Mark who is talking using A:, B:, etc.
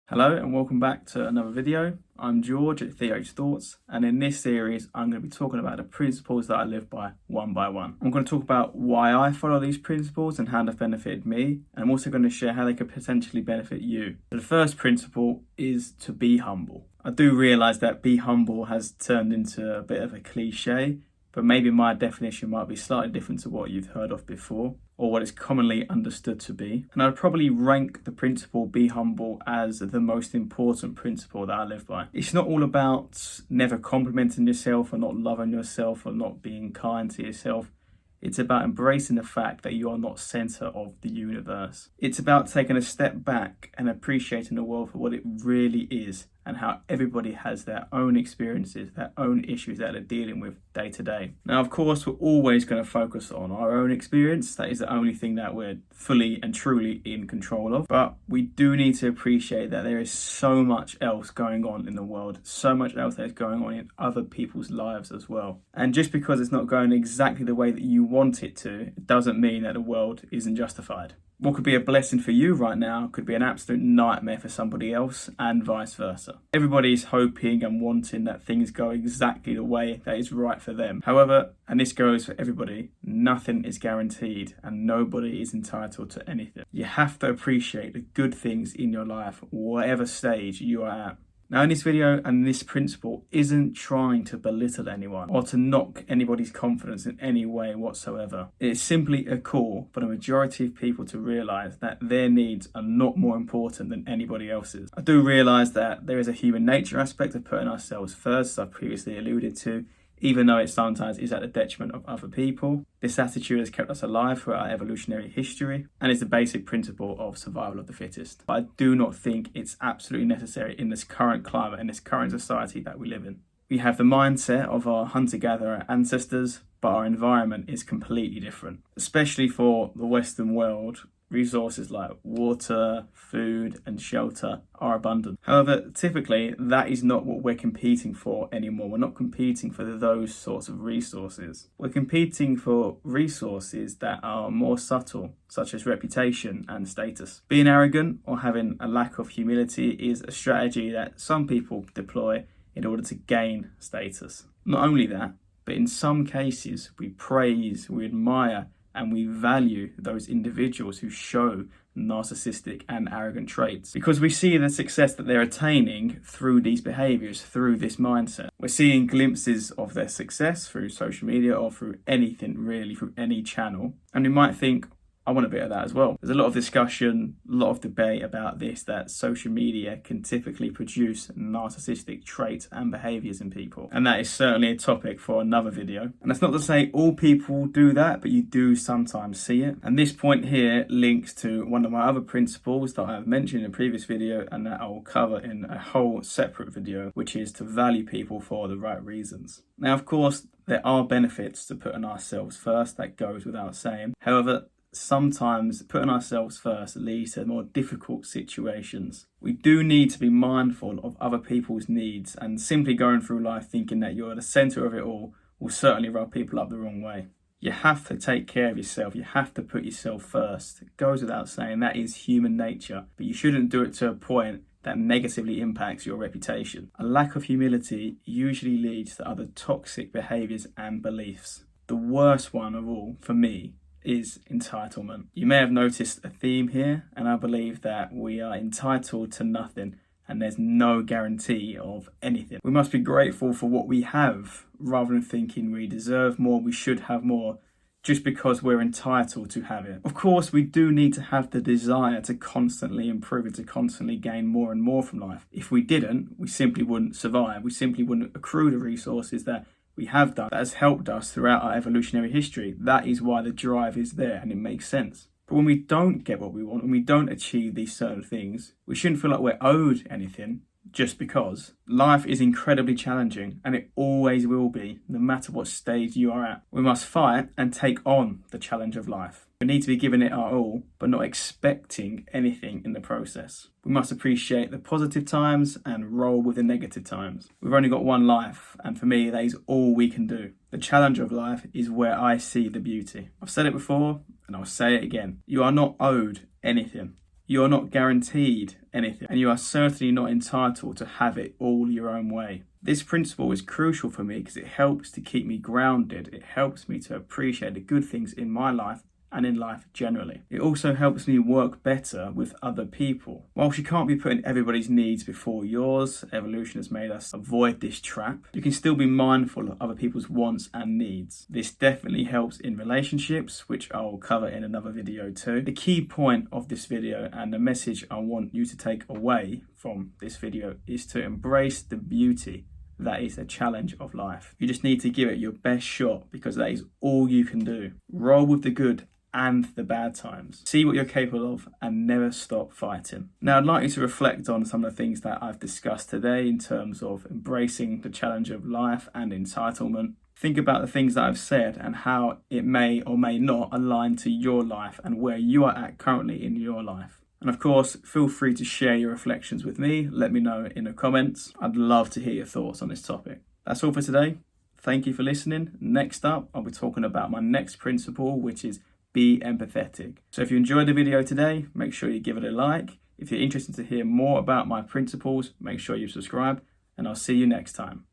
A: Hello and welcome back to another video. I'm George at TH Thoughts, and in this series I'm going to be talking about the principles that I live by one. I'm going to talk about why I follow these principles and how they've benefited me, and I'm also going to share how they could potentially benefit you. The first principle is to be humble. I do realise that be humble has turned into a bit of a cliche, but maybe my definition might be slightly different to what you've heard of before, or what is commonly understood to be. And I'd probably rank the principle be humble as the most important principle that I live by. It's not all about never complimenting yourself or not loving yourself or not being kind to yourself. It's about embracing the fact that you are not center of the universe. It's about taking a step back and appreciating the world for what it really is, and how everybody has their own experiences, their own issues that they're dealing with day to day. Now, of course, we're always going to focus on our own experience. That is the only thing that we're fully and truly in control of. But we do need to appreciate that there is so much else going on in the world, so much else that is going on in other people's lives as well. And just because it's not going exactly the way that you want it to, it doesn't mean that the world isn't justified. What could be a blessing for you right now could be an absolute nightmare for somebody else, and vice versa. Everybody's hoping and wanting that things go exactly the way that is right for them. However, and this goes for everybody, nothing is guaranteed and nobody is entitled to anything. You have to appreciate the good things in your life, whatever stage you are at. Now, in this video and this principle isn't trying to belittle anyone or to knock anybody's confidence in any way whatsoever. It's simply a call for the majority of people to realise that their needs are not more important than anybody else's. I do realise that there is a human nature aspect of putting ourselves first, as I've previously alluded to, even though it sometimes is at the detriment of other people. This attitude has kept us alive throughout our evolutionary history and is the basic principle of survival of the fittest. But I do not think it's absolutely necessary in this current climate, in this current society that we live in. We have the mindset of our hunter-gatherer ancestors, but our environment is completely different. Especially for the Western world, resources like water, food and shelter are abundant. However, typically that is not what we're competing for anymore. We're not competing for those sorts of resources. We're competing for resources that are more subtle, such as reputation and status. Being arrogant or having a lack of humility is a strategy that some people deploy in order to gain status. Not only that, but in some cases we praise, we admire and we value those individuals who show narcissistic and arrogant traits, because we see the success that they're attaining through these behaviours, through this mindset. We're seeing glimpses of their success through social media or through anything really, through any channel, and we might think, I want a bit of that as well. There's a lot of discussion, a lot of debate about this, that social media can typically produce narcissistic traits and behaviours in people. And that is certainly a topic for another video. And that's not to say all people do that, but you do sometimes see it. And this point here links to one of my other principles that I've mentioned in a previous video and that I will cover in a whole separate video, which is to value people for the right reasons. Now, of course, there are benefits to putting ourselves first, that goes without saying. However, sometimes putting ourselves first leads to more difficult situations. We do need to be mindful of other people's needs, and simply going through life thinking that you're the centre of it all will certainly rub people up the wrong way. You have to take care of yourself. You have to put yourself first. It goes without saying, that is human nature, but you shouldn't do it to a point that negatively impacts your reputation. A lack of humility usually leads to other toxic behaviours and beliefs. The worst one of all, for me, is entitlement. You may have noticed a theme here, and I believe that we are entitled to nothing and there's no guarantee of anything. We must be grateful for what we have rather than thinking we deserve more, we should have more, just because we're entitled to have it. Of course, we do need to have the desire to constantly improve and to constantly gain more and more from life. If we didn't, we simply wouldn't survive. We simply wouldn't accrue the resources that we have done, that has helped us throughout our evolutionary history. That is why the drive is there, and it makes sense. But when we don't get what we want, when we don't achieve these certain things, we shouldn't feel like we're owed anything just because. Life is incredibly challenging, and it always will be, no matter what stage you are at. We must fight and take on the challenge of life. We need to be giving it our all, but not expecting anything in the process. We must appreciate the positive times and roll with the negative times. We've only got one life, and for me, that is all we can do. The challenge of life is where I see the beauty. I've said it before, and I'll say it again. You are not owed anything. You're not guaranteed anything, and you are certainly not entitled to have it all your own way. This principle is crucial for me because it helps to keep me grounded. It helps me to appreciate the good things in my life and in life generally. It also helps me work better with other people. Whilst you can't be putting everybody's needs before yours, evolution has made us avoid this trap, you can still be mindful of other people's wants and needs. This definitely helps in relationships, which I will cover in another video too. The key point of this video and the message I want you to take away from this video is to embrace the beauty that is a challenge of life. You just need to give it your best shot because that is all you can do. Roll with the good and the bad times. See what you're capable of and never stop fighting. Now, I'd like you to reflect on some of the things that I've discussed today in terms of embracing the challenge of life and entitlement. Think about the things that I've said and how it may or may not align to your life and where you are at currently in your life. And of course, feel free to share your reflections with me. Let me know in the comments. I'd love to hear your thoughts on this topic. That's all for today. Thank you for listening. Next up, I'll be talking about my next principle, which is be empathetic. So if you enjoyed the video today, make sure you give it a like. If you're interested to hear more about my principles, make sure you subscribe, and I'll see you next time.